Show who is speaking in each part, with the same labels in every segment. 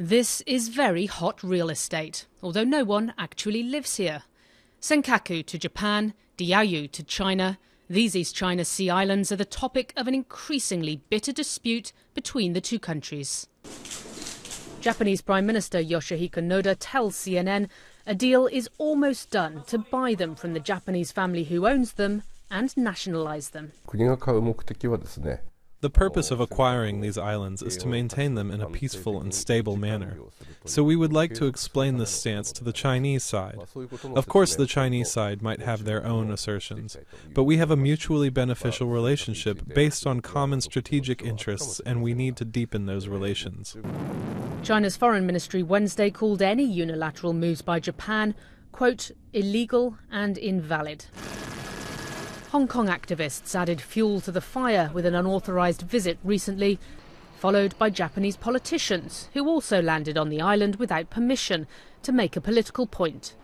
Speaker 1: This is very hot real estate, although no one actually lives here. Senkaku to Japan, Diaoyu to China. These East China Sea islands are the topic of an increasingly bitter dispute between the two countries. Japanese Prime Minister Yoshihiko Noda tells CNN a deal is almost done to buy them from the Japanese family who owns them and nationalize them.
Speaker 2: The purpose of acquiring these islands is to maintain them in a peaceful and stable manner. So we would like to explain this stance to the Chinese side. Of course, the Chinese side might have their own assertions, but we have a mutually beneficial relationship based on common strategic interests, and we need to deepen those relations.
Speaker 1: China's foreign ministry Wednesday called any unilateral moves by Japan, quote, illegal and invalid. Hong Kong activists added fuel to the fire with an unauthorised visit recently, followed by Japanese politicians who also landed on the island without permission to make a political point.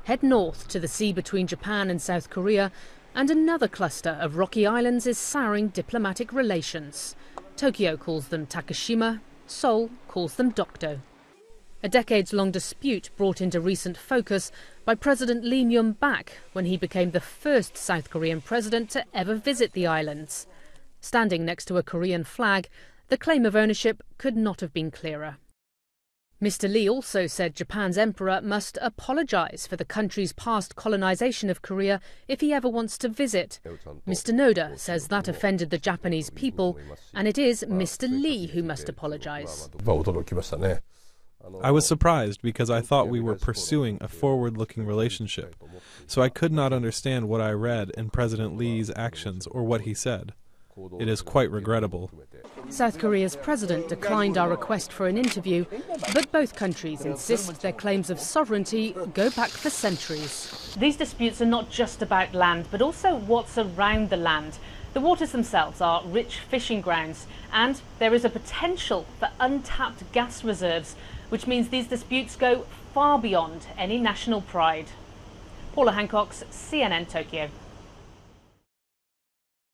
Speaker 1: Head north to the sea between Japan and South Korea, and another cluster of rocky islands is souring diplomatic relations. Tokyo calls them Takeshima, Seoul calls them Dokdo. A decades-long dispute brought into recent focus by President Lee Myung-bak when he became the first South Korean president to ever visit the islands. Standing next to a Korean flag, the claim of ownership could not have been clearer. Mr. Lee also said Japan's emperor must apologise for the country's past colonisation of Korea if he ever wants to visit. Mr. Noda says that offended the Japanese people, and it is Mr. Lee who must apologise.
Speaker 2: I was surprised because I thought we were pursuing a forward-looking relationship, so I could not understand what I read in President Lee's actions or what he said. It is quite regrettable.
Speaker 1: South Korea's president declined our request for an interview, but both countries insist their claims of sovereignty go back for centuries. These disputes are not just about land, but also what's around the land. The waters themselves are rich fishing grounds, and there is a potential for untapped gas reserves, which means these disputes go far beyond any national pride. Paula Hancock, CNN Tokyo.